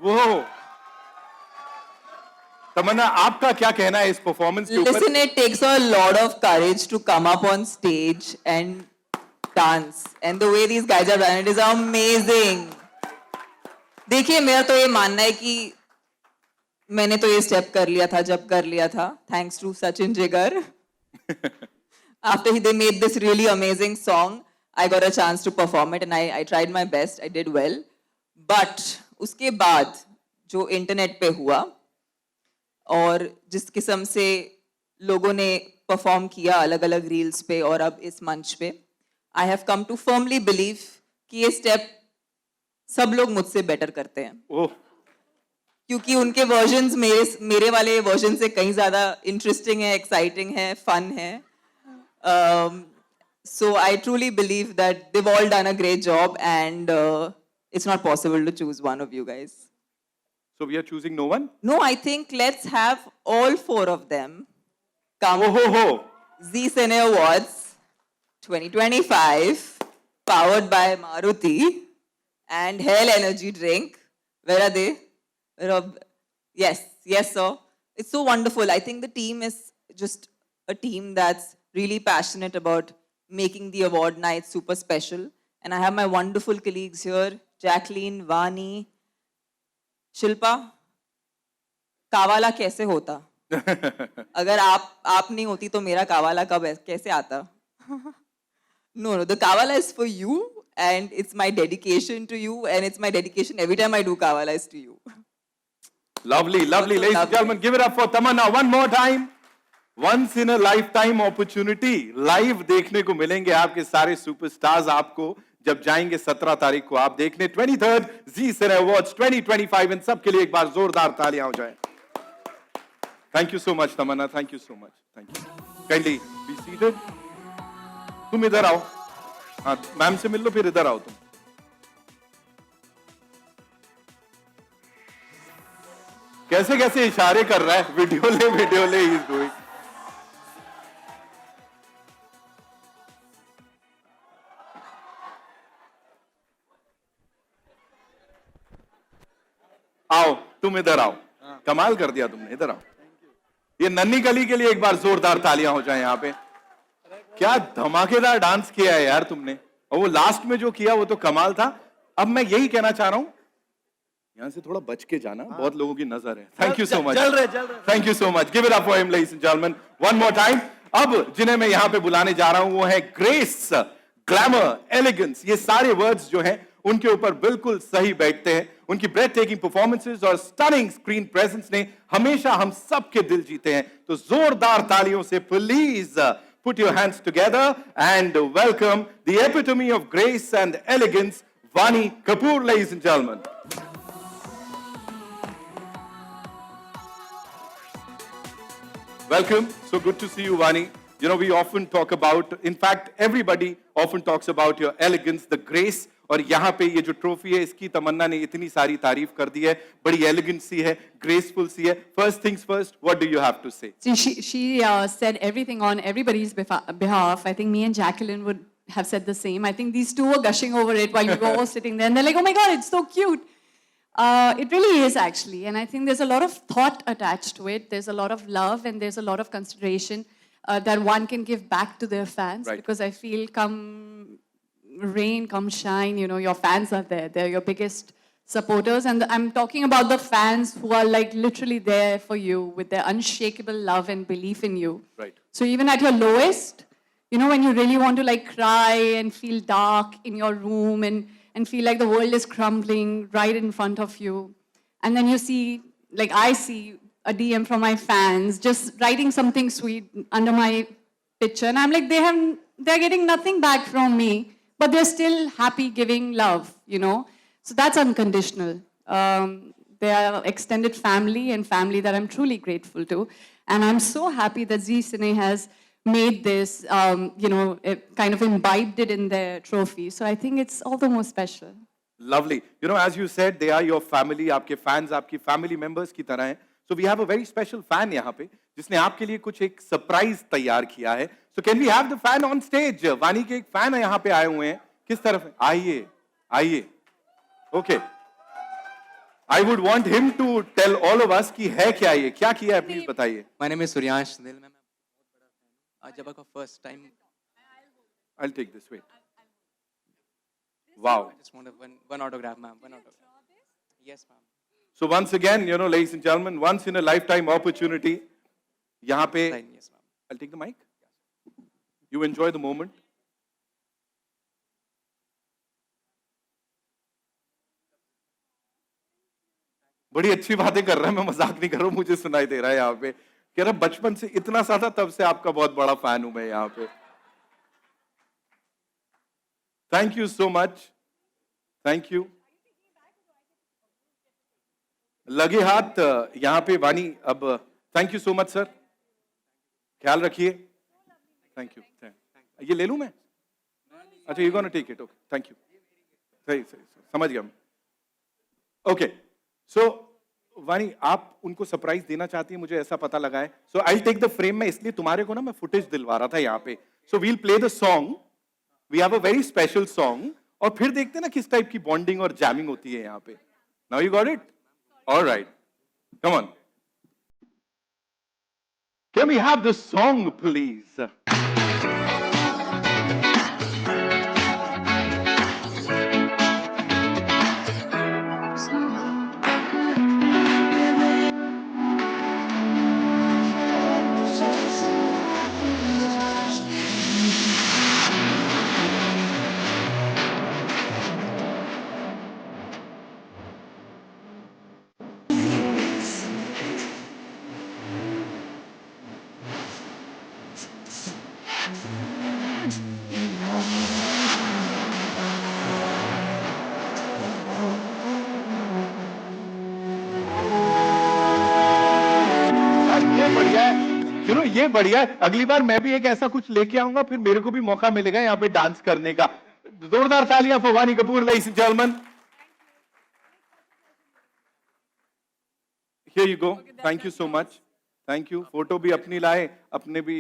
वो तमन्ना, आपका क्या कहना है इस परफॉर्मेंस के ऊपर? Listen, it takes a lot of courage to come up on stage and dance. And the way these guys have done it is amazing. देखिए, मेरा तो ये मानना है कि मैंने तो ये स्टेप कर लिया था जब कर लिया था. Thanks to Sachin Jigar. After they made this really amazing song, I got a chance to perform it and I tried my best. I did well. But उसके बाद जो इंटरनेट पे हुआ और जिस किस्म से लोगों ने परफॉर्म किया अलग अलग रील्स पे और अब इस मंच पे, I have come to firmly believe कि ये स्टेप सब लोग मुझसे बेटर करते हैं. क्योंकि उनके वर्जन्स मेरे वाले वर्जन से कहीं ज्यादा इंटरेस्टिंग है, एक्साइटिंग है, फन है. So I truly believe that they've all done a great job and it's not possible to choose one of you guys. So we are choosing no one? No, I think let's have all four of them come. Zee Cine Awards 2025, powered by Maruti and Hell Energy Drink. Where are they? Yes, sir. It's so wonderful. I think the team is just a team that's really passionate about making the award night super special. And I have my wonderful colleagues here, Jacqueline, Vani, Shilpa. कावाला कैसे होता अगर आप नहीं होती तो मेरा कावाला कैसे आता? No, the kavala is for you and it's my dedication to you and it's my dedication every time I do kavala is to you. Lovely. Ladies and gentlemen, give it up for Tamanna one more time. Once in a lifetime opportunity. Live देखने को मिलेंगे आपके सारे superstars आपको जब जाएंगे 17 तारीख को आप देखने 23rd Zee Cine Awards 2025. इन सब के लिए एक बार जोरदार तालियां हो जाए. Thank you so much Tamanna. Thank you so much. Thank you. Kindly be seated. तुम इधर आओ. हाँ, मैम से मिल लो फिर इधर आओ तुम. कैसे कैसे इशारे कर रहा है. वीडियो ले ही इज डूइंग. आओ तुम इधर आओ. कमाल कर दिया तुमने. इधर आओ. ये नन्ही कली के लिए एक बार जोरदार तालियां हो जाए. यहाँ पे क्या धमाकेदार डांस किया है यार तुमने. और वो लास्ट में जो किया वो तो कमाल था. अब मैं यही कहना चाह रहा हूं, यहां से थोड़ा बच के जाना. बहुत लोगों की नजर है. Thank you so much. Thank you so much. Give it up for him ladies and gentleman one more time. अब जिन्हें मैं यहां पे बुलाने जा रहा हूं वो है ग्रेस, ग्लैमर, एलिगेंस. ये सारे वर्ड्स जो हैं उनके ऊपर बिल्कुल सही बैठते हैं. उनकी ब्रेथ टेकिंग परफॉर्मेंसेस और स्टनिंग स्क्रीन प्रेजेंस ने हमेशा हम सबके दिल जीते हैं. तो जोरदार तालियों से please put your hands together and welcome the epitome of grace and elegance, Vani Kapoor, ladies and gentlemen. Welcome. So good to see you, Vani. You know, we often talk about, in fact, everybody often talks about your elegance, the grace. और यहाँ पे ये जो trophy है इसकी तमन्ना ने इतनी सारी तारीफ कर दी है. बड़ी एलिगेंट सी है, ग्रेसफुल सी है. First things first, what do you have to say? See, she said everything on everybody's behalf. I think me and Jacqueline would have said the same. I think these two were gushing over it while we were all sitting there. And they're like, oh my God, it's so cute. It really is actually. And I think there's a lot of thought attached to it. There's a lot of love and there's a lot of consideration that one can give back to their fans. Right. Because I feel come rain, come shine, you know, your fans are there. They're your biggest supporters. And I'm talking about the fans who are like literally there for you with their unshakable love and belief in you. Right. So even at your lowest, you know, when you really want to like cry and feel dark in your room and feel like the world is crumbling right in front of you. And then you see, like I see a DM from my fans, just writing something sweet under my picture, and I'm like, they're getting nothing back from me, but they're still happy giving love, you know. So that's unconditional. They are extended family and family that I'm truly grateful to, and I'm so happy that Zee Cine has made this, kind of imbibed it in their trophy. So I think it's all the more special. Lovely. You know, as you said, they are your family. आपके fans आपकी family members की तरह हैं. So we have a very special fan यहाँ पे, जिसने आपके लिए कुछ एक surprise तैयार किया है. So can we have the fan on stage? वानी के एक fan है यहाँ पे आए हुए हैं. किस तरफ है? आइए, आइए. Okay. I would want him to tell all of us कि है क्या ये, क्या किया है, please बताइए. My name is Suryansh Sunil. मैं बहुत बड़ा fan हूँ. आज जब आपका first time. I'll take this. Wait. Wow. I just want one autograph, ma'am. One autograph. Yes, ma'am. So once again, you know, ladies and gentlemen, once in a lifetime opportunity. यहाँ पे. Fine, yes, ma'am. I'll take the mic. You enjoy the moment. बड़ी अच्छी बातें कर रहा है, मैं मजाक नहीं कर रहा हूं, मुझे सुनाई दे रहा है यहाँ पे. कह रहा बचपन से इतना सा था, तब से आपका बहुत बड़ा फैन हूं मैं यहाँ पे. Thank you so much. Thank you. लगे हाथ यहाँ पे वानी. अब thank you so much sir. ख्याल रखिए. Thank you. ये ले लूं मैं? अच्छा, you gonna take it. Okay, thank you. सही सही समझ गया मैं. ओके. सो वानी, आप उनको सरप्राइज देना चाहती है, मुझे ऐसा पता लगा है. सो आई टेक द फ्रेम. में इसलिए तुम्हारे को ना मैं फुटेज दिलवा रहा था यहाँ पे. So we'll play the song. We have a very special song, और फिर देखते हैं ना किस टाइप की बॉन्डिंग और जैमिंग होती है यहाँ पे. Now you got it? Alright, come on. Can we have the song please? ये बढ़िया है. अगली बार मैं भी एक ऐसा कुछ लेके आऊंगा, फिर मेरे को भी मौका मिलेगा यहाँ पे डांस करने का. जोरदार तालियां फॉर वानी Kapoor, ladies and gentlemen. Here you go. Thank you so much. Thank you. Photo भी अपनी लाए, अपने भी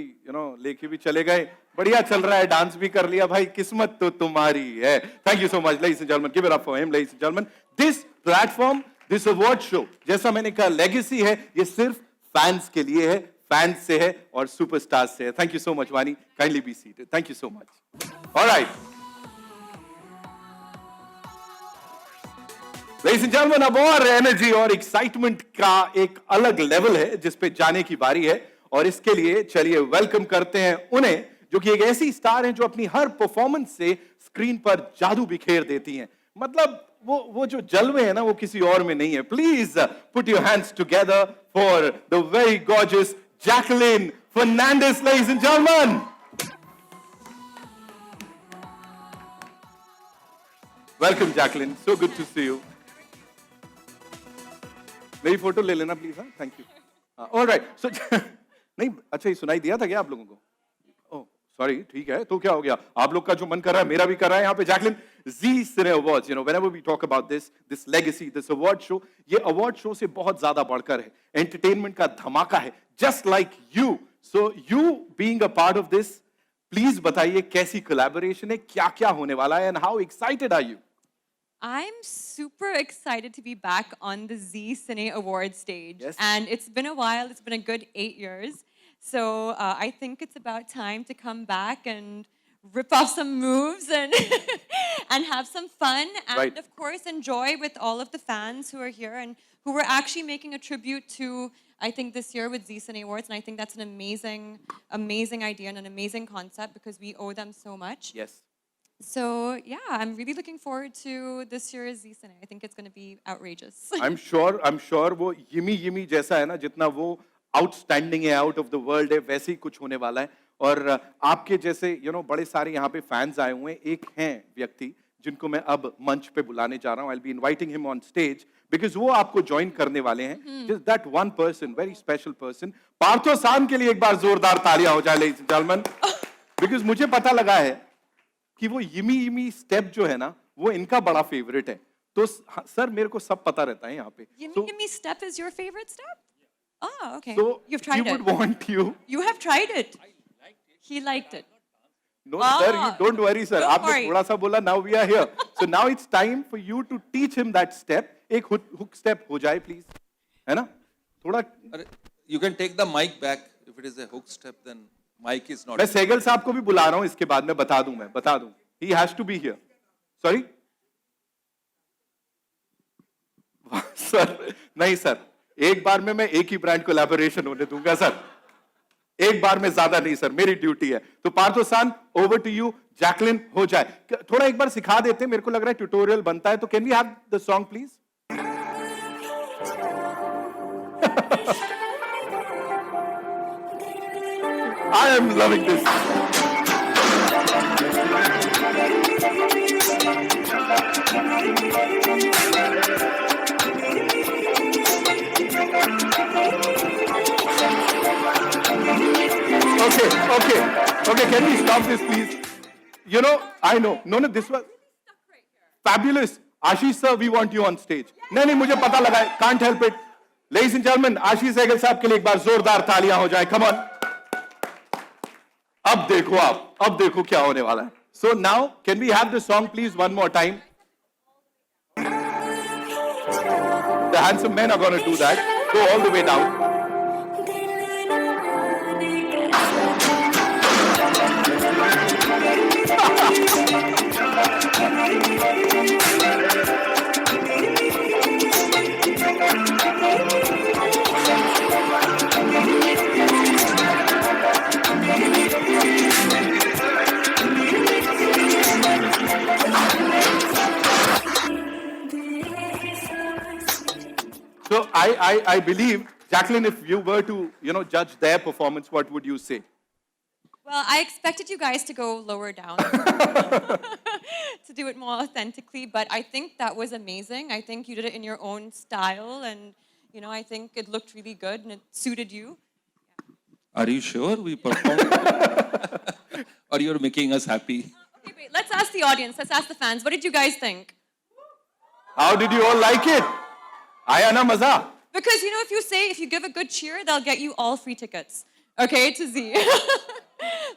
लेके भी चले गए. बढ़िया चल रहा है, डांस भी कर लिया भाई. किस्मत तो तुम्हारी है. Thank you so much, ladies and gentlemen. Give it up for him, ladies and gentlemen. This platform, this award show, जैसा मैंने कहा, लेगेसी है. ये सिर्फ फैंस के लिए है, फैंस से है और सुपरस्टार्स से है. थैंक यू सो मच वानी. Kindly be seated. Thank you so much. Alright, ladies and gentleman, अब और एनर्जी और एक्साइटमेंट का एक अलग लेवल है जिस पे जाने की बारी है. और इसके लिए चलिए वेलकम करते हैं उन्हें, जो कि एक ऐसी स्टार हैं जो अपनी हर परफॉर्मेंस से स्क्रीन पर जादू बिखेर देती हैं. मतलब वो जो जलवे है ना, वो किसी और में नहीं है. Please put your hands together for the very gorgeous Jacqueline Fernandez, ladies and gentlemen. Welcome, Jacqueline. So good to see you. मेरी फोटो ले लेना प्लीज. हाँ, thank you. All right. So नहीं, अच्छा, ये सुनाई दिया था क्या आप लोगों को? Oh sorry. ठीक है, तो क्या हो गया? आप लोग का जो मन कर रहा है मेरा भी कर रहा है यहाँ पे. Jacqueline, Zee Cine Awards, whenever we talk about this legacy, this award show, ये award show से बहुत ज्यादा बढ़कर है. एंटरटेनमेंट का धमाका है, just like you. So you being a part of this, please बताइए कैसी collaboration है, क्या क्या होने वाला है, and how excited are you? I'm super excited to be back on the Zee Cine Awards stage. Yes. And it's been a while, it's been a good 8 years. So I think it's about time to come back and rip off some moves and and have some fun and Right. of course enjoy with all of the fans who are here and who were actually making a tribute to, I think, this year with Zee Cine Awards. And I think that's an amazing idea and an amazing concept because we owe them so much. Yes. So yeah, I'm really looking forward to this year's Zee Cine. I think it's going to be outrageous. I'm sure वो yummy जैसा है ना, जितना वो outstanding है, out of the world है, वैसे ही कुछ होने वाला है. और आपके जैसे बड़े सारे यहाँ पे फैंस आए हुए हैं. एक हैं व्यक्ति जिनको मैं अब मंच पे बुलाने जा रहा हूँ. I'll be inviting him on stage because वो आपको ज्वाइन करने वाले हैं. Just that one person, very special person. Partho सान के लिए एक बार जोरदार तालियां हो जाए, ladies and gentlemen. Because मुझे पता लगा है कि वो यमी स्टेप जो है ना, वो इनका बड़ा फेवरेट है. तो सर मेरे को सब पता रहता है यहाँ पे. Yummy step is your favorite step? Oh, okay. So You've he tried would it. want you. You have tried it. He liked it. No, sir, you don't worry, sir. Don't आपने worry. थोड़ा सा बोला. Now we are here. So now it's time for you to teach him that step. एक hook step हो जाए, please. है ना? थोड़ा. You can take the mic back. If it is a hook step, then mic is not. मैं सहगल साहब को भी बुला रहा हूँ इसके बाद में. बता दूं. He has to be here. Sorry? Sir नहीं सर, एक बार में मैं एक ही ब्रांड कोलैबोरेशन होने दूंगा सर. एक बार में ज्यादा नहीं सर, मेरी ड्यूटी है. तो पार्थो सान, ओवर टू यू. जैकलिन हो जाए. थोड़ा एक बार सिखा देते हैं, मेरे को लग रहा है ट्यूटोरियल बनता है. तो can we have the song please? I am loving this. Okay, can we stop this, please? I know. No, this was fabulous. Ashish sir, we want you on stage. नहीं, मुझे पता लगा है. Can't help it. Ladies and gentlemen, आशीष सहगल साहब के लिए एक बार जोरदार तालियां हो जाए. Come on. अब देखो क्या होने वाला है. So now, can we have the song, please, one more time? The handsome men are going to do that. Go all the way down. So I believe, Jacqueline, if you were to, judge their performance, what would you say? Well, I expected you guys to go lower down to do it more authentically, but I think that was amazing. I think you did it in your own style, and I think it looked really good and it suited you. Are you sure we performed? Or you're making us happy? Okay, wait, let's ask the audience, let's ask the fans. What did you guys think? How did you all like it? Aaya na maza? Because, if you give a good cheer, they'll get you all free tickets, okay, to Zee.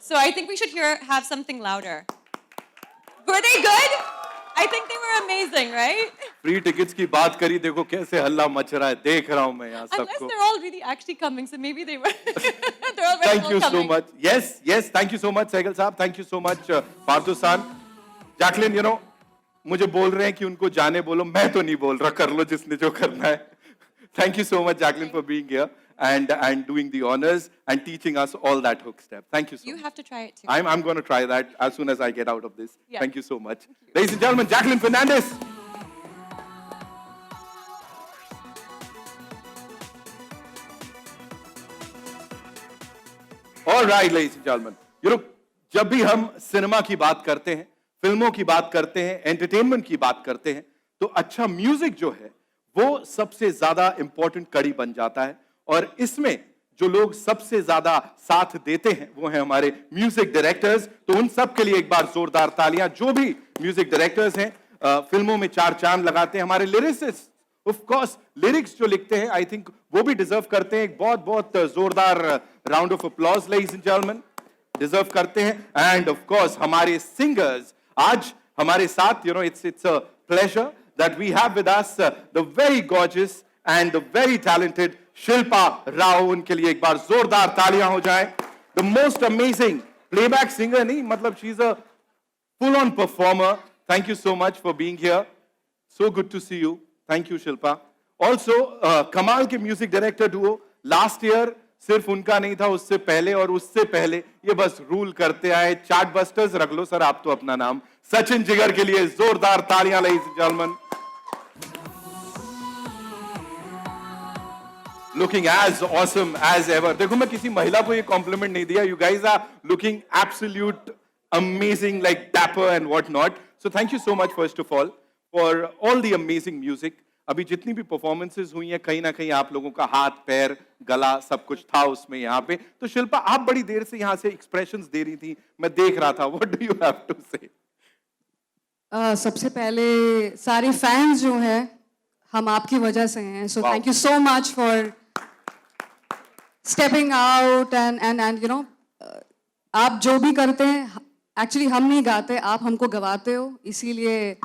So I think we should have something louder. Were they good? I think they were amazing, right? Free tickets की बात करी, देखो कैसे हल्ला much रहा है. देख रहा हूं मैं यहाँ Unless सबको. they're all really actually coming, so maybe they were. They're all very Thank you so coming. much. Yes, thank you so much, Sehgal साहब. Thank you so much, Partho सान. Jacqueline, मुझे बोल रहे हैं कि उनको जाने बोलो. मैं तो नहीं बोल रहा, कर लो जिसने जो करना है. Thank you so much, Jacqueline, for being here and doing the honors and teaching us all that hook step. Thank you so You much. have to try it too. I'm going to try that as soon as I get out of this. Yeah. Thank you so much. Ladies and gentlemen, Jacqueline Fernandez. All right, ladies and gentlemen. जब भी हम cinema की बात करते हैं, फिल्मों की बात करते हैं, एंटरटेनमेंट की बात करते हैं, तो अच्छा म्यूजिक जो है वो सबसे ज्यादा इंपॉर्टेंट कड़ी बन जाता है. और इसमें जो लोग सबसे ज्यादा साथ देते हैं वो है हमारे म्यूजिक डायरेक्टर्स. तो उन सब के लिए एक बार जोरदार तालियां. जो भी म्यूजिक डायरेक्टर्स हैं, फिल्मों में चार चांद लगाते हैं. हमारे लिरिसिस्ट, ऑफ कोर्स लिरिक्स जो लिखते हैं, आई थिंक वो भी डिजर्व करते हैं एक बहुत बहुत जोरदार round of applause. Ladies and gentleman, deserve करते हैं. एंड ऑफ कोर्स हमारे सिंगर्स आज हमारे साथ, it's a pleasure that we have with us the very gorgeous and the very talented Shilpa Rao. उनके लिए एक बार जोरदार तालियां हो जाएं. The most amazing playback singer, नहीं मतलब she's a full-on performer. Thank you so much for being here. So good to see you. Thank you, Shilpa. Also, Kamal के music director duo. Last year सिर्फ उनका नहीं था, उससे पहले और उससे पहले ये बस रूल करते आए। चार्ट बस्टर्स रख लो सर आप तो अपना नाम। सचिन जिगर के लिए जोरदार तालियां ladies and gentlemen. Looking as awesome as ever. देखो मैं किसी महिला को ये कॉम्प्लीमेंट नहीं दिया. You guys are looking absolute amazing, like dapper and what not. So thank you so much first of all for all the amazing music. अभी जितनी भी परफॉर्मेंसेस हुई हैं कहीं ना कहीं आप लोगों का हाथ पैर गला सब कुछ था उसमें यहाँ पे. तो शिल्पा आप बड़ी देर से यहाँ से एक्सप्रेशंस दे रही थी, मैं देख रहा था. What do you have to say? सबसे पहले सारे फैंस जो हैं हम आपकी वजह से हैं. सो Wow. Thank you so much for stepping out and you know आप जो भी करते हैं एक्चुअली हम नहीं गाते, आप हमको गवाते हो. इसीलिए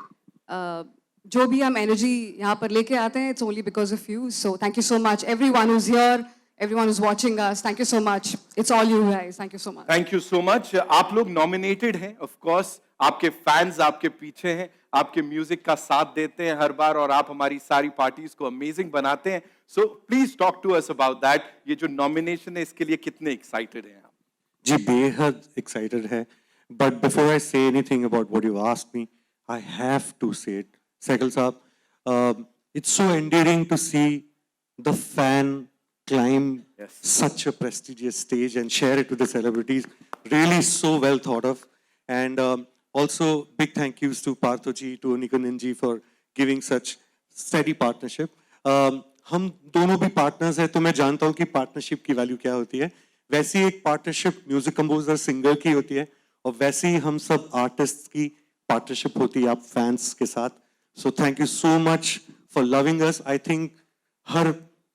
जो भी हम एनर्जी यहाँ पर लेके आते हैं it's only because of you. So thank you so much everyone who is here, everyone who is watching us. Thank you so much. It's all you guys. Thank you so much. Thank you so much. आप लोग nominated हैं of course. आपके fans आपके पीछे हैं, आपके music का साथ देते हैं हर बार और आप हमारी सारी पार्टीज को अमेजिंग बनाते हैं. So please talk to us about that. ये जो नॉमिनेशन है इसके लिए कितने एक्साइटेड हैं आप? जी बेहद एक्साइटेड है. But before I say anything about what you asked me, I have to say it. Sehgal साहब, it's so endearing to see the fan climb such a prestigious stage and share it with the celebrities. Really so well thought of. And also big thank yous to Partho ji, to Nikunin ji for giving such steady partnership. हम दोनों भी partners हैं तो मैं जानता हूँ कि partnership की वैल्यू क्या होती है. वैसी एक पार्टनरशिप म्यूजिक कंपोजर सिंगर की होती है और वैसे ही हम सब आर्टिस्ट की पार्टनरशिप होती है आप फैंस के साथ. So thank you so much for loving us. I think her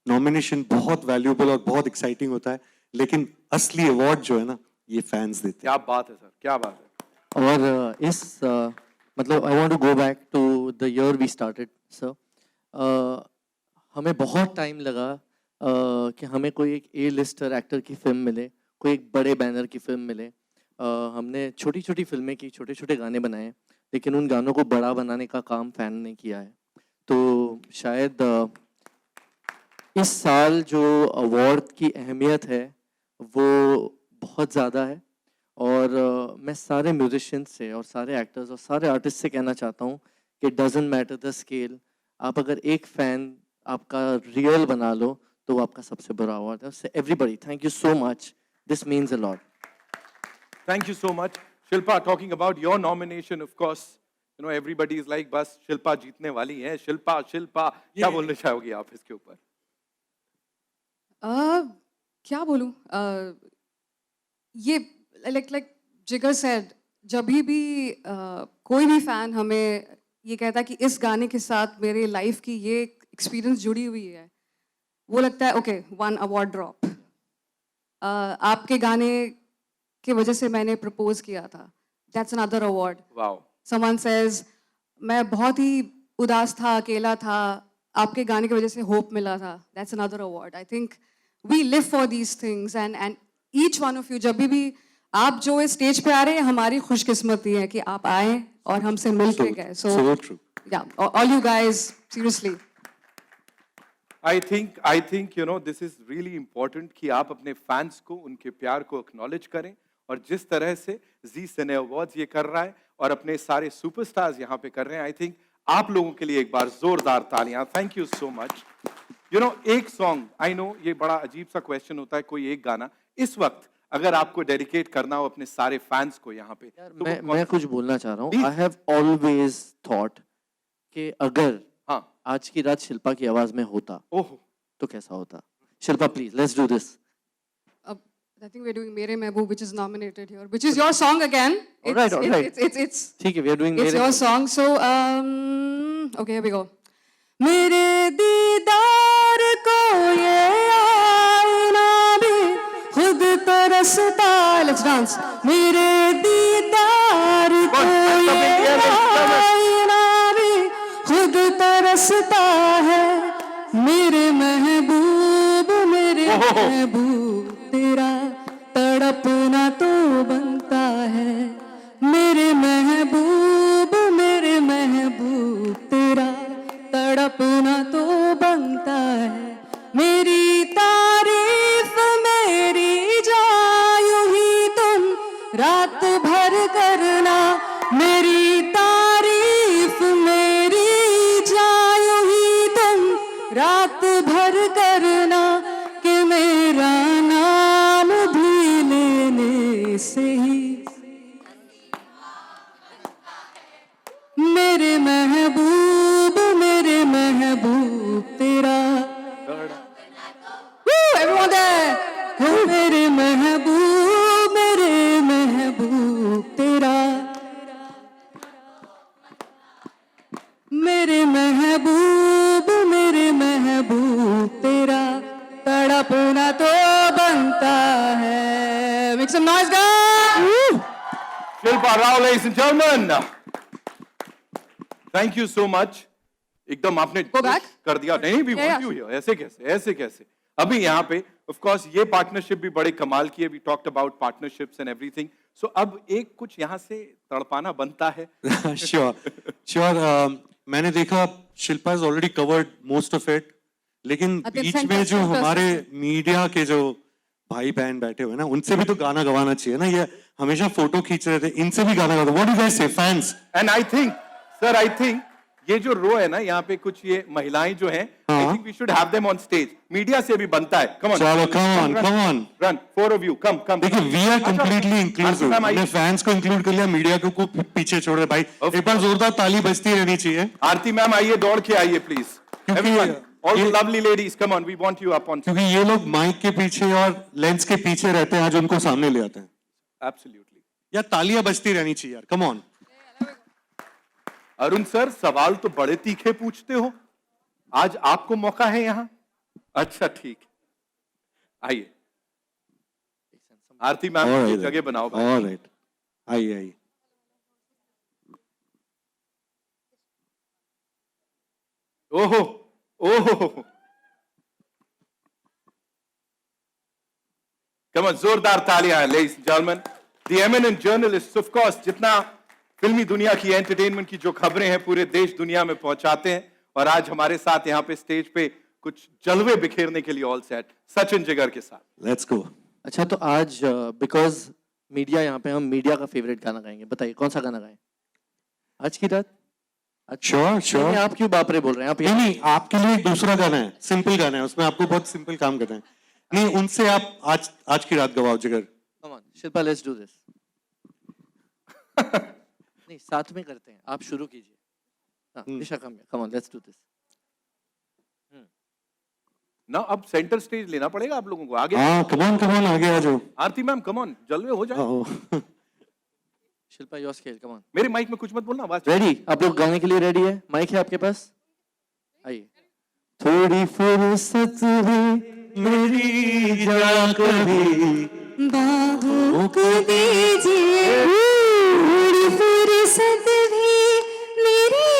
nomination बहुत वैल्यूएबल और बहुत एक्साइटिंग होता है, लेकिन असली अवार्ड जो है ना ये फैंस देते हैं. क्या बात है सर, क्या बात है. और इस मतलब I want to go back to the year we started sir. हमें बहुत टाइम लगा कि हमें कोई एक ए लिस्टर एक्टर की फिल्म मिले, कोई एक बड़े बैनर की फिल्म मिले. हमने छोटी छोटी फिल्में की, छोटे छोटे गाने बनाए, लेकिन उन गानों को बड़ा बनाने का काम फैन ने किया है. तो शायद इस साल जो अवार्ड की अहमियत है वो बहुत ज़्यादा है. और मैं सारे म्यूजिशियंस से और सारे एक्टर्स और सारे आर्टिस्ट से कहना चाहता हूँ कि डजंट मैटर द स्केल. आप अगर एक फ़ैन आपका रियल बना लो तो वो आपका सबसे बड़ा अवार्ड है. Everybody thank you so much. This means a lot. Thank you so much. Shilpa, talking about your nomination, of course, you know, everybody is like, बस शिल्पा जीतने वाली है. शिल्पा शिल्पा क्या बोलना चाहोगी आप इसके ऊपर? क्या बोलूं? ये like जिगर said, जब भी कोई भी फैन हमें ये कहता है कि इस गाने के साथ मेरे लाइफ की ये एक्सपीरियंस जुड़ी हुई है, वो लगता है ओके, वन अवार्ड ड्रॉप. आपके गाने की वजह से मैंने प्रपोज किया था, that's another award. Wow. Someone says मैं बहुत ही उदास था, अकेला था, आपके गाने की वजह से होप मिला था, that's another award. I think we live for these things and each one of you. जब भी आप जो इस स्टेज पे आ रहे हैं हमारी खुशकिस्मती है कि आप आए और हमसे मिल के गए. So true. या all you guys seriously. I think you know this is really important कि आप अपने फैंस को उनके प्यार को एक्नॉलेज करें. और जिस तरह से जी सिने अवार्ड्स ये कर रहा है और अपने सारे सुपरस्टार्स यहाँ पे कर रहे हैं, आई थिंक आप लोगों के लिए एक बार जोरदार तालियां. Thank you so much. You know एक सॉन्ग, आई नो ये बड़ा अजीब सा क्वेश्चन होता है, कोई एक गाना इस वक्त अगर आपको डेडिकेट करना हो अपने सारे फैंस को यहाँ पे, तो मैं कुछ बोलना चाह रहा हूँ. आई हैव ऑलवेज थॉट कि अगर आज की रात शिल्पा की आवाज में होता तो कैसा होता. Shilpa please let's do this. I think we're doing Mere Mehboob, which is nominated here, which is your song again. All right. It's ठीक है, we are doing it's Mere your Mehboob. song. So okay, here we go. मेरे दीदार को ये आईना भी खुद तरसता. Let's dance. मेरे दीदार को ये आईना भी खुद तरसता है. मेरे महबूब तेरा तड़पना तो बनता है. मेरे महबूब तेरा तड़पना तो बनता है. मेरी तारीफ में रात भर करना मेरी तारीफ, मेरी जायो ही तुम रात भर करना कि मेरा नाम भी लेने से ही मेरे महबूब तेरा everyone there हो मेरे महबूब तेरा मेरे महबूब तेरा तड़पना तो बनता है. Make some noise guys. Shilpa Rao, ladies and gentlemen. Thank you so much. एकदम आपने Go back. कर दिया. नहीं भी Yeah, want you here. ऐसे कैसे अभी यहाँ पे of course ये पार्टनरशिप भी बड़े कमाल की है. We talked about partnerships and everything. So अब एक कुछ यहाँ से तड़पाना बनता है. श्योर मैंने देखा Shilpa is already covered most of it, लेकिन Atin, बीच send में us जो first. हमारे मीडिया के जो भाई बहन बैठे हुए ना, उनसे भी तो गाना गवाना चाहिए ना. ये हमेशा फोटो खींच रहे थे, इनसे भी गाना गवाना. व्हाट डू गाइस से फैंस? And I think ये जो रो है ना यहाँ पे कुछ ये महिलाएं जो हैं, I think we should have them on stage. Media से भी बनता है. Come on. चलो come on. Run. 4 of you. Come. देखिए we are completely inclusive. Ma'am हमने फैंस को इंक्लूड कर लिया, मीडिया को पीछे छोड़ रहे. भाई एक बार जोरदार ताली बजती रहनी चाहिए. आरती मैम आइए, दौड़ के आइए प्लीज. Everyone, all the ये- lovely ladies, come on, we want you up on. क्योंकि ये लोग माइक के पीछे और लेंस के पीछे रहते हैं, आज उनको सामने ले आते हैं. Absolutely. या तालियां बजती रहनी चाहिए यार. Come on. अरुण सर, सवाल तो बड़े तीखे पूछते हो. आज आपको मौका है यहाँ. अच्छा ठीक, आइए. आरती मैम की जगह बनाओ भाई. ऑलराइट, आइए. ओहो. Come on, जोरदार तालियां, ladies and gentlemen. The eminent journalists, of course, जितना फिल्मी दुनिया की एंटरटेनमेंट की जो खबरें हैं पूरे देश दुनिया में पहुंचाते हैं, और आज हमारे साथ यहाँ पे स्टेज पे कुछ जलवे बिखेरने के लिए ऑल सेट सचिन जिगर के साथ. Let's go. अच्छा तो आज बिकॉज मीडिया यहाँ पे, हम मीडिया का फेवरेट गाना गाएंगे. बताइए कौन सा गाना गाएं आज की रात? श्योर. नहीं, आप क्यों बापरे बोल रहे हैं? आप नहीं, आपके लिए एक दूसरा गाना है, सिंपल गाना है, उसमें आपको बहुत सिंपल काम करना है. नहीं, उनसे आप आज की रात गवाओ Jigar. Come on Shilpa, let's do this. नहीं, साथ में करते हैं, आप शुरू कीजिए. हाँ, Disha come on, let's do this. ना अब सेंटर स्टेज लेना पड़ेगा आप लोगों को. आगे हाँ, कम ऑन आगे आ जाओ. आरती मैम, कम ऑन, जलवे हो जाए. Shilpa your scale, come on. मेरे माइक में कुछ मत बोलना. आवाज रेडी? आप लोग गाने के लिए रेडी है? माइक है आपके पास? आइए. थोड़ी फुर्सत हुई मेरी जा कभी बाहों को दीजिए, थोड़ी फुर्सत भी मेरी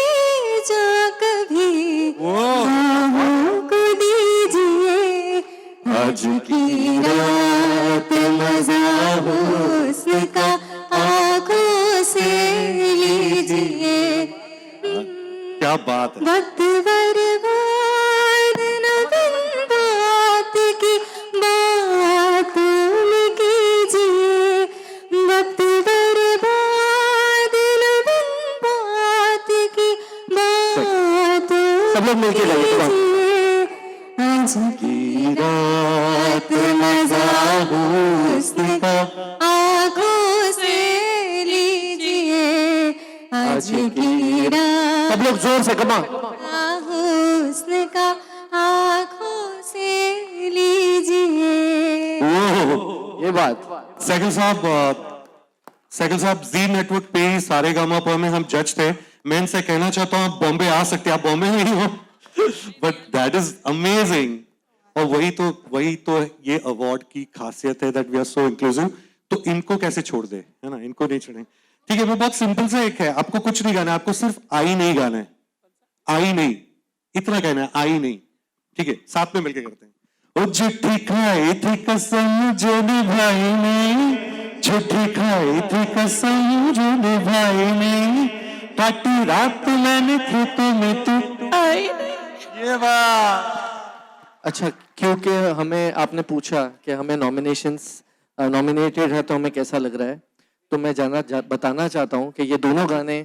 जा कभी बाहों को दीजिए. आज की रात मजा हुस्न का आंखों से लीजिए. क्या बात है. वक्त बर्बाद न बिन बात की बातों में कीजिए. वक्त बर्बाद न बिन बात की बातों सब लोग मिलके गाइए, come on. कीजिए. आज की रात मजा हुस्न का आंखों से लीजिए. आज की रात सब लोग जोर से, कम ऑन. हुस्न का आंखों से लीजिए. ये बात. सहगल साहब जी नेटवर्क पे ही सारेगामापा में हम जज थे. मैं इनसे कहना चाहता हूँ आप बॉम्बे आ सकते हैं. आप बॉम्बे में ही हो, बट दैट इज अमेजिंग. और वही तो ये अवार्ड की खासियत है, that we are so inclusive. तो इनको कैसे छोड़ दे, है ना? इनको नहीं छोड़ें. ठीक है, वो बहुत सिंपल सा एक है. आपको कुछ नहीं गाना है, आपको सिर्फ आई नहीं गाना है. आई नहीं, इतना कहना है, आई नहीं. ठीक है, साथ में मिलके करते हैं. ओ चिट्ठी खाई थी कसम जो निभाई नहीं, चिट्ठी खाई थी कसम जो निभाई नहीं, काटी रात मैंने खेतों में तू आई नहीं. ये बात. अच्छा, क्योंकि हमें आपने पूछा कि हमें नॉमिनेटेड है तो हमें कैसा लग रहा है, तो मैं बताना चाहता हूँ कि ये दोनों गाने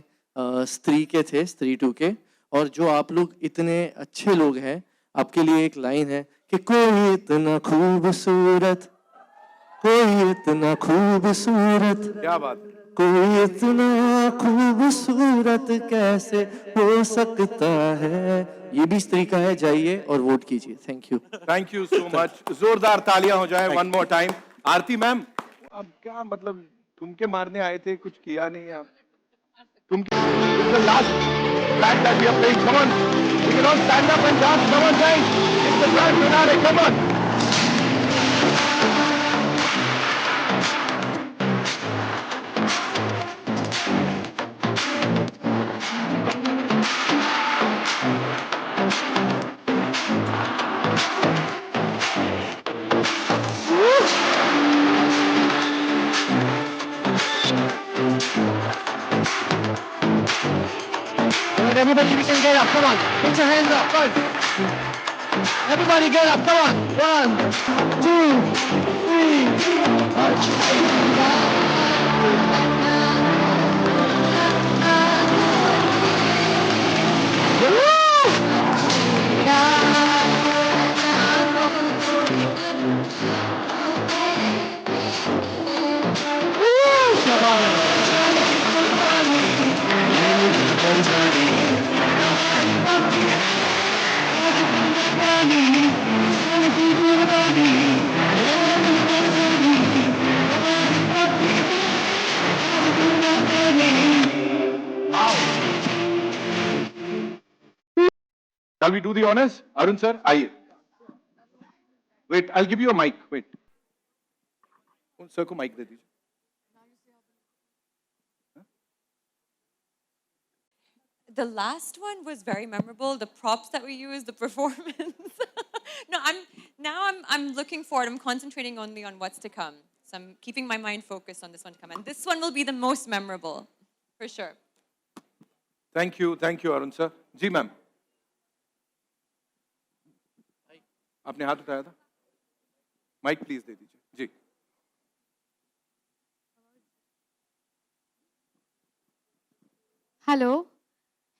स्त्री के थे, स्त्री 2 के, और जो आप लोग इतने अच्छे लोग हैं, आपके लिए एक लाइन है कि कोई इतना खूबसूरत, कोई इतना खूबसूरत, क्या बात है। कोई इतना खूबसूरत कैसे हो सकता है। ये भी स्त्री का है, जाइए और वोट कीजिए। Thank you. Thank you so much. जोरदार तालियां हो जाए वन मोर टाइम। आरती मैम, अब क्या मतलब ठुमके मारने आए थे, कुछ किया नहीं आप? ठुमके This is the last track that we are playing. Come on. We can all stand up and dance. Come on, guys. It's the grand finale. Come on. Everybody can get up. Come on. Put your hands up. Come on. Everybody get up. Come on. 1, Shall we do the honors? Arun sir, आइए. Wait, I'll give you a mic. Wait. उन sir को mic दे दीजिए. The last one was very memorable. The props that we used, the performance. No, I'm looking forward. I'm concentrating only on what's to come. So I'm keeping my mind focused on this one to come. And this one will be the most memorable, for sure. Thank you, Arun sir. जी ma'am. आपने हाथ उठाया था? Mic please दे दीजिए. जी. Hello,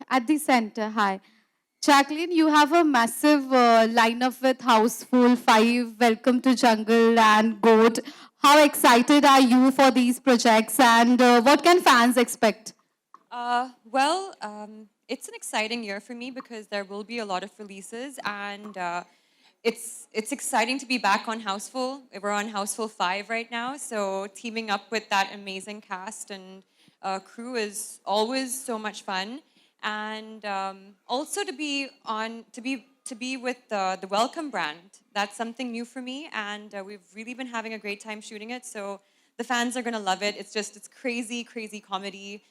at the center. Hi. Jacqueline, you have a massive lineup with Houseful 5, Welcome to Jungle, and Goat. How excited are you for these projects, and what can fans expect? It's an exciting year for me because there will be a lot of releases, and it's exciting to be back on Houseful. We're on Houseful 5 right now, so teaming up with that amazing cast and crew is always so much fun. And also to be with the Welcome brand, that's something new for me, and we've really been having a great time shooting it. So the fans are gonna love it. It's crazy comedy,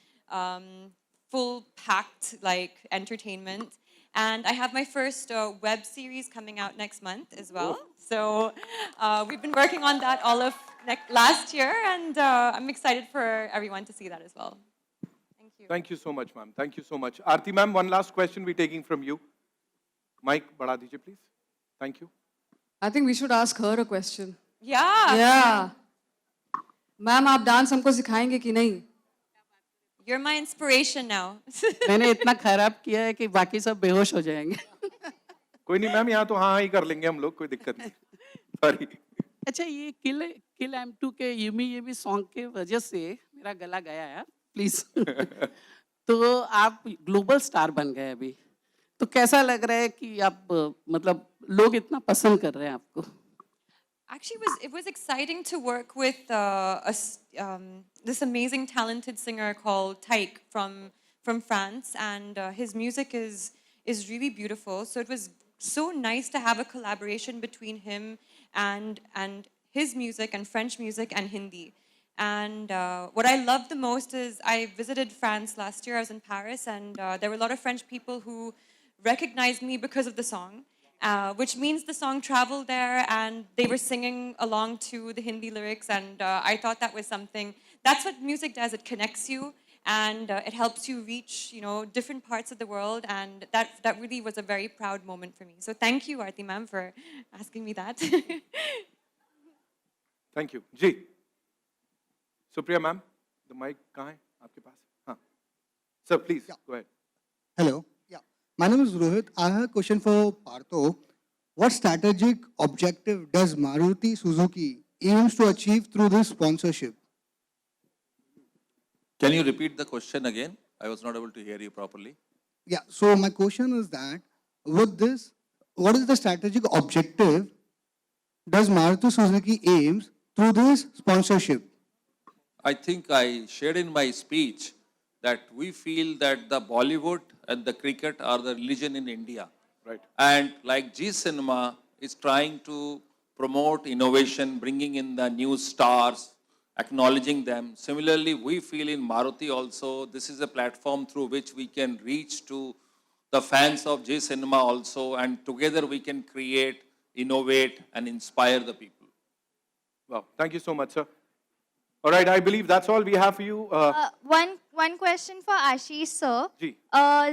full packed like entertainment. And I have my first web series coming out next month as well. So we've been working on that all of last year, and I'm excited for everyone to see that as well. Thank you. Thank you so much, ma'am. Thank you so much. Aarti ma'am, one last question we're taking from you. Mic बढ़ा दीजिए, please. Thank you. I think we should ask her a question. Yeah. Yeah. Ma'am आप dance हमको सिखाएंगे कि नहीं? You're my inspiration now. मैंने इतना खराब किया है कि बाकी सब बेहोश हो जाएंगे. कोई नहीं मैम, यहाँ तो हाँ ही कर लेंगे हम लोग, कोई दिक्कत नहीं. Sorry. अच्छा, ये किल M2 के ये सॉन्ग के वजह से मेरा गला गया यार, प्लीज. तो आप ग्लोबल स्टार बन गए अभी, तो कैसा लग रहा है कि आप मतलब लोग इतना पसंद कर रहे हैं आपको? Actually, it was exciting to work with this amazing talented singer called Taïk from France, and his music is really beautiful. So it was so nice to have a collaboration between him and his music and French music and Hindi. And what I loved the most is I visited France last year. I was in Paris, and there were a lot of French people who recognized me because of the song. Which means the song traveled there, and they were singing along to the Hindi lyrics, and I thought that was something. That's what music does. It connects you, and it helps you reach, different parts of the world, and that really was a very proud moment for me. So thank you, Aarti ma'am, for asking me that. Thank you. Ji. Supriya ma'am. The mic कहाँ है आपके पास? हाँ sir please go ahead. Hello. Yeah. My name is Rohit. I have a question for Partho. What strategic objective does Maruti Suzuki aims to achieve through this sponsorship? Can you repeat the question again? I was not able to hear you properly. Yeah. So my question is that with this, what is the strategic objective does Maruti Suzuki aims through this sponsorship? I think I shared in my speech that we feel that the Bollywood and the cricket are the religion in India. Right. And like G Cinema is trying to promote innovation, bringing in the new stars, acknowledging them. Similarly, we feel in Maruti also, this is a platform through which we can reach to the fans of J Cinema also, and together we can create, innovate, and inspire the people. Wow, thank you so much, sir. All right, I believe that's all we have for you. One question for Ashish sir. Ji.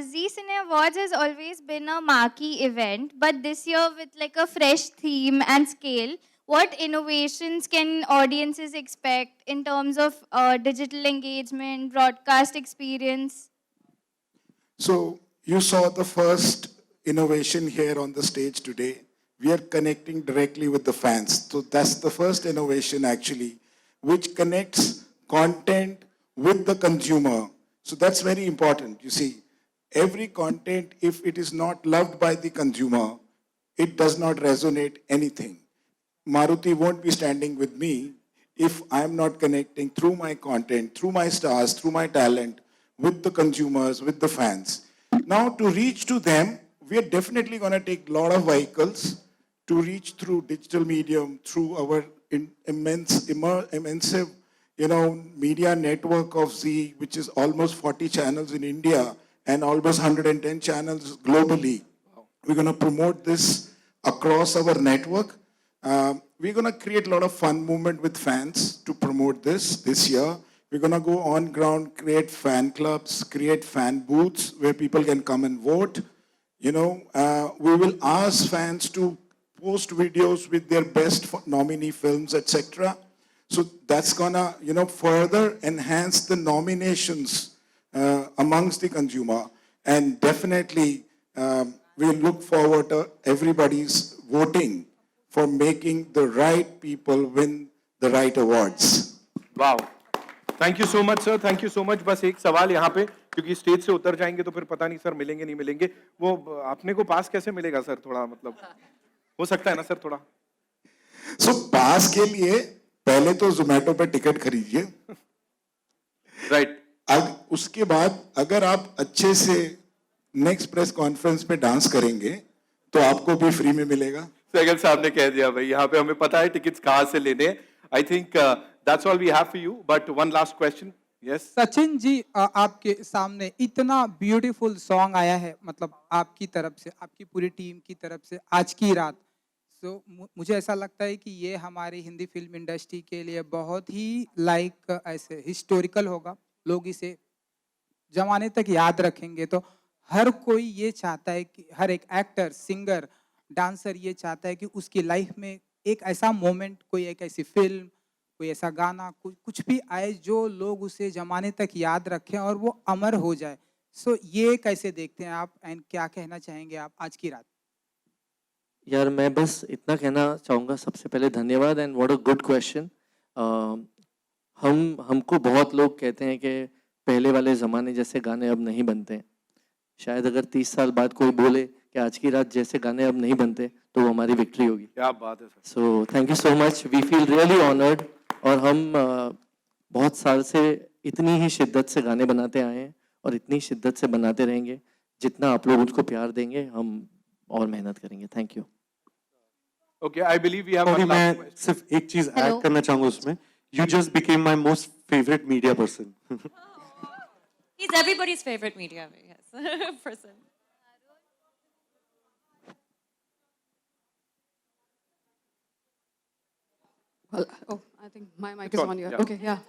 Zee Cine Awards has always been a marquee event, but this year with like a fresh theme and scale, what innovations can audiences expect in terms of digital engagement, broadcast experience? So you saw the first innovation here on the stage today. We are connecting directly with the fans. So that's the first innovation actually, which connects content with the consumer. So that's very important. You see, every content, if it is not loved by the consumer, it does not resonate anything. Maruti won't be standing with me if I'm not connecting through my content, through my stars, through my talent, with the consumers, with the fans. Now, to reach to them, we are definitely going to take a lot of vehicles to reach through digital medium, through our immense, media network of Zee, which is almost 40 channels in India and almost 110 channels globally. We're going to promote this across our network. We're going to create a lot of fun movement with fans to promote this year. We're going to go on ground, create fan clubs, create fan booths where people can come and vote. We will ask fans to post videos with their best nominee films, etc. So that's gonna, further enhance the nominations amongst the consumer. And definitely, we look forward to everybody's voting for making the right people win the right awards. Wow. Thank you so much sir, thank you so much. बस एक सवाल यहाँ पे, क्योंकि stage से उतर जाएंगे तो फिर पता नहीं सर मिलेंगे नहीं मिलेंगे. वो अपने को पास कैसे मिलेगा सर? थोड़ा मतलब हो सकता है ना सर थोड़ा? सो पास के लिए पहले तो जोमेटो पे टिकट खरीदिए. राइट. उसके बाद अगर आप अच्छे से नेक्स्ट प्रेस कॉन्फ्रेंस पे डांस करेंगे तो आपको भी फ्री में मिलेगा. सहगल साहब ने कह दिया भाई, यहाँ पे हमें पता है टिकट्स कहाँ से लेने हैं. I think that's all we have for you, but one last question. Yes. Sachin ji, आपके सामने इतना ब्यूटीफुल सॉन्ग आया है, मतलब आपकी तरफ से, आपकी पूरी टीम की तरफ से, आज की रात. मुझे ऐसा लगता है कि ये हमारी हिंदी फिल्म इंडस्ट्री के लिए बहुत ही ऐसे हिस्टोरिकल होगा. लोग इसे जमाने तक याद रखेंगे. तो हर कोई ये चाहता है कि हर एक एक्टर, सिंगर, डांसर ये चाहता है कि उसकी लाइफ में एक ऐसा मोमेंट, कोई एक ऐसी फिल्म, कोई ऐसा गाना, कुछ भी आए जो लोग उसे जमाने तक याद रखें और वो अमर हो जाए. सो ये कैसे देखते हैं आप, एंड क्या कहना चाहेंगे आप आज की रात? यार मैं बस इतना कहना चाहूँगा, सबसे पहले धन्यवाद and what a good question. हमको बहुत लोग कहते हैं कि पहले वाले ज़माने जैसे गाने अब नहीं बनते. शायद अगर 30 साल बाद कोई बोले कि आज की रात जैसे गाने अब नहीं बनते तो वो हमारी विक्ट्री होगी. क्या बात है sir. So thank you so much. We feel really honoured. और हम बहुत साल से इतनी ही शिद्दत से गाने बनाते आए हैं और इतनी शिद्दत से बनाते रहेंगे. जितना आप लोग उनको प्यार देंगे हम और मेहनत करेंगे. Thank you. Okay, I believe we have और मैं सिर्फ एक चीज ऐड करना चाहूंगा उसमें. You just became my most favourite media person. He's everybody's favorite media person. Well, oh, I think my mic is on here. Okay, yeah.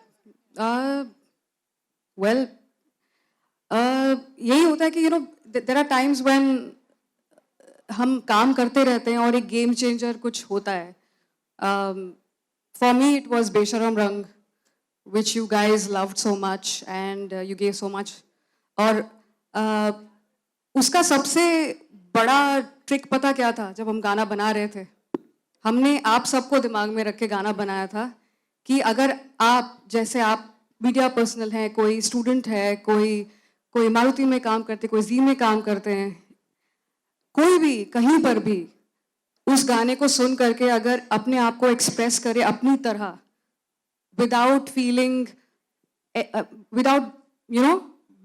Well, यही होता है कि there are times when हम काम करते रहते हैं और एक गेम चेंजर कुछ होता है. For me, it was बेशरम रंग. which you guys loved so much and you gave so much. और उसका सबसे बड़ा ट्रिक पता क्या था? जब हम गाना बना रहे थे, हमने आप सबको दिमाग में रख के गाना बनाया था कि अगर आप, जैसे आप मीडिया पर्सनल हैं, कोई स्टूडेंट है, कोई मारुति में काम करते, कोई जी में काम करते हैं, कोई भी कहीं पर भी उस गाने को सुन करके अगर अपने आप को एक्सप्रेस करे अपनी तरह, without feeling, without,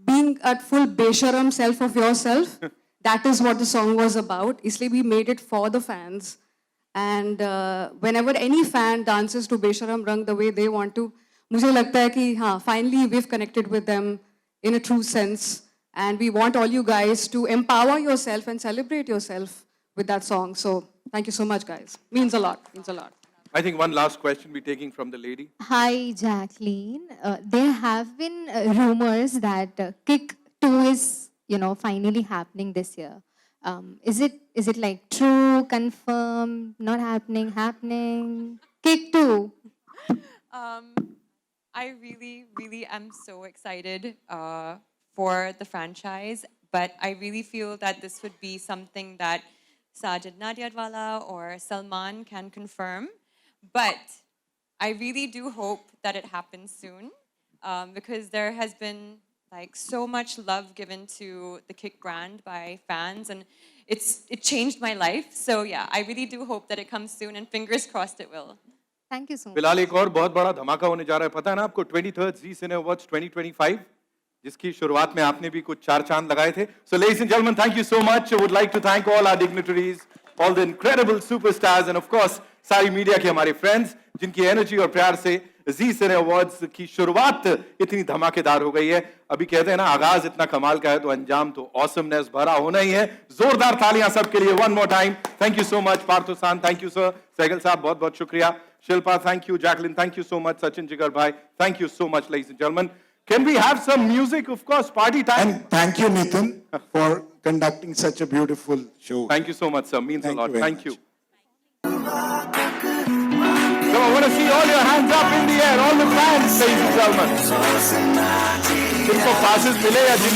being at full besharam self of yourself, that is what the song was about. Isliye we made it for the fans. And whenever any fan dances to Besharam Rang the way they want to, मुझे लगता है कि हाँ, finally we've connected with them in a true sense. And we want all you guys to empower yourself and celebrate yourself with that song. So thank you so much, guys. Means a lot. Means a lot. I think one last question we're taking from the lady. Hi, Jacqueline. There have been rumors that Kick 2 is, finally happening this year. Is it like true, confirmed, not happening, happening? Kick 2. I really, really am so excited for the franchise, but I really feel that this would be something that Sajid Nadiadwala or Salman can confirm. But I really do hope that it happens soon because there has been so much love given to the Kick brand by fans, and it changed my life. So yeah, I really do hope that it comes soon, and fingers crossed it will. Thank you so much. फिलहाल एक और बहुत बड़ा धमाका होने जा रहा है, पता है ना आपको? 23rd Zee Cine Awards 2025, जिसकी शुरुआत में आपने भी कुछ 4 चांद लगाए थे. So ladies and gentlemen, thank you so much. I would like to thank all our dignitaries, all the incredible superstars, and of course सारी मीडिया के हमारे फ्रेंड्स जिनकी एनर्जी और प्यार से जी सिने अवार्ड्स की शुरुआत इतनी धमाकेदार हो गई है. अभी कहते हैं ना, आगाज इतना कमाल का है तो अंजाम तो ऑसमनेस भरा होना ही है. जोरदार तालियां सबके लिए one more time. Thank you so much Parthosan, thank you sir. Sehgal साहब बहुत बहुत शुक्रिया. Shilpa thank you. Jacqueline thank you so much. Sachin Jigar भाई thank you so much. Ladies and gentleman, can we have some music? Of course, party time. And thank you, Nitin, for conducting such a beautiful show. Thank you so much, sir. Means a lot. very Thank much. you. So I want to see all your hands up in the air, all the fans, ladies and gentlemen. जिनको passes मिले या जिनको